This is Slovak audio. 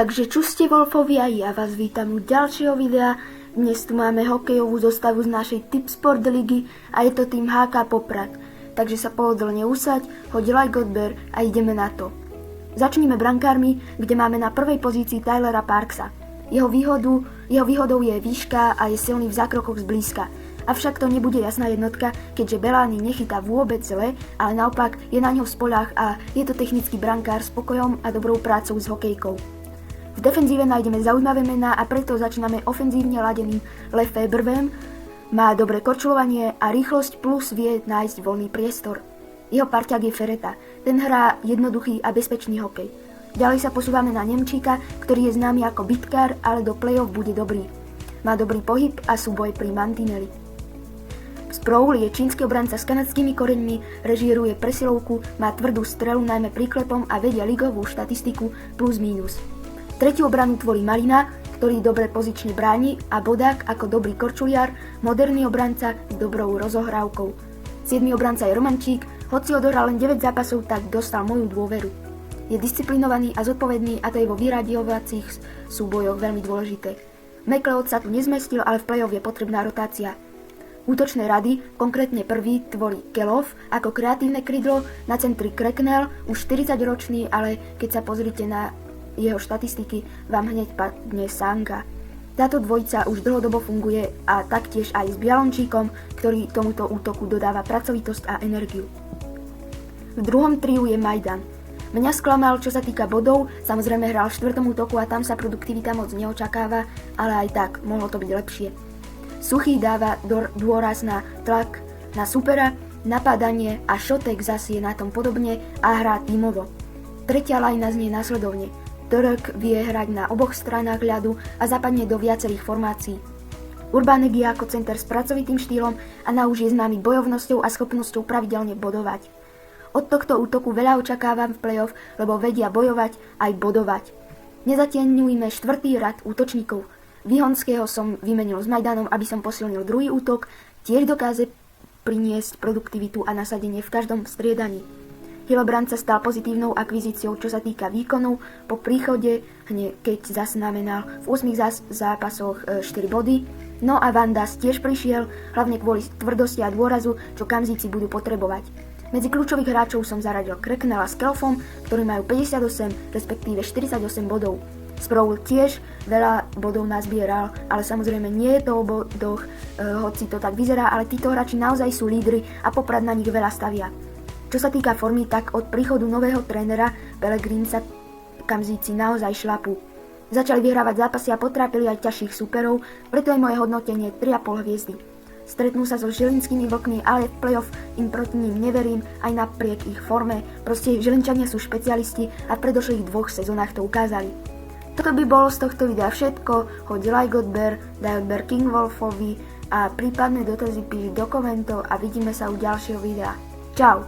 Takže čuste Wolfovia, ja vás vítam u ďalšieho videa. Dnes tu máme hokejovú zostavu z našej Tipsport ligy a je to tým HK Poprad. Takže sa pohodlne usaď, hoď like, odber a ideme na to. Začneme brankármi, kde máme na prvej pozícii Tylera Parksa. Jeho výhodou je výška a je silný v zákrokoch zblízka. Avšak to nebude jasná jednotka, keďže Belani nechytá vôbec zle, ale naopak je na ňo v spoľách a je to technický brankár s pokojom a dobrou prácou s hokejkou. V defenzíve nájdeme zaujímavé mená a preto začíname ofenzívne ladeným Lefebvrem. Má dobré korčulovanie a rýchlosť plus vie nájsť voľný priestor. Jeho parťák je Fereta, ten hrá jednoduchý a bezpečný hokej. Ďalej sa posúvame na Nemčíka, ktorý je známy ako bitkár, ale do play-off bude dobrý. Má dobrý pohyb a súboj pri mantineli. Sproul je čínsky obranca s kanadskými koreňmi, režíruje presilovku, má tvrdú strelu najmä priklepom a vedia ligovú štatistiku plus mínus. Tretiu obranu tvorí Malina, ktorý dobre pozične bráni, a Bodák ako dobrý korčuliar, moderný obranca s dobrou rozohrávkou. 7. obranca je Romančík, hoci odohral len 9 zápasov, tak dostal moju dôveru. Je disciplinovaný a zodpovedný a to je vo vyraďovacích súbojoch veľmi dôležité. McLeod sa tu nezmestil, ale v play-off je potrebná rotácia. Útočné rady, konkrétne prvý, tvorí Kelov ako kreatívne krydlo, na centri Cracknell, už 40-ročný, ale keď sa pozrite na jeho štatistiky, vám hneď padne Sanga. Táto dvojica už dlhodobo funguje a taktiež aj s Bialončíkom, ktorý tomuto útoku dodáva pracovitosť a energiu. V druhom triu je Majdan. Mňa sklamal, čo sa týka bodov, samozrejme hral v 4. útoku a tam sa produktivita moc neočakáva, ale aj tak, mohlo to byť lepšie. Suchý dáva dôraz na tlak na supera, napádanie a Šotek zase je na tom podobne a hrá tímovo. Tretia lajna znie následovne. Turek vie hrať na oboch stranách ľadu a zapadne do viacerých formácií. Urbánek je ako center s pracovitým štýlom a na už je známy bojovnosťou a schopnosťou pravidelne bodovať. Od tohto útoku veľa očakávam v play-off, lebo vedia bojovať aj bodovať. Nezatieňujme 4. rad útočníkov. Vyhonského som vymenil s Majdanom, aby som posilnil druhý útok, tiež dokáže priniesť produktivitu a nasadenie v každom striedaní. Hillebrand sa stal pozitívnou akvizíciou, čo sa týka výkonov. Po príchode, keď zaznamenal v 8 zápasoch 4 body. No a Vandas tiež prišiel, hlavne kvôli tvrdosti a dôrazu, čo Kamzíci budú potrebovať. Medzi kľúčových hráčov som zaradil Cracknella s Kelfom, ktorí majú 58, respektíve 48 bodov. Sproul tiež veľa bodov nazbieral, ale samozrejme nie je to o bodoch, hoci to tak vyzerá, ale títo hráči naozaj sú lídri a Poprad na nich veľa stavia. Čo sa týka formy, tak od príchodu nového trénera Pellegrini sa Kamzíci naozaj šlapú. Začali vyhrávať zápasy a potrápili aj ťažších súperov, preto je moje hodnotenie 3,5 hviezdy. Stretnú sa so žilinskými vlkmi, ale v play-off im proti ním neverím aj napriek ich forme. Proste Žilinčania sú špecialisti a v predošlých 2 sezónach to ukázali. Toto by bolo z tohto videa všetko, hoď like, odber, daj odber King Wolfovi a prípadne dotazy píš do komentov a vidíme sa u ďalšieho videa. Čau!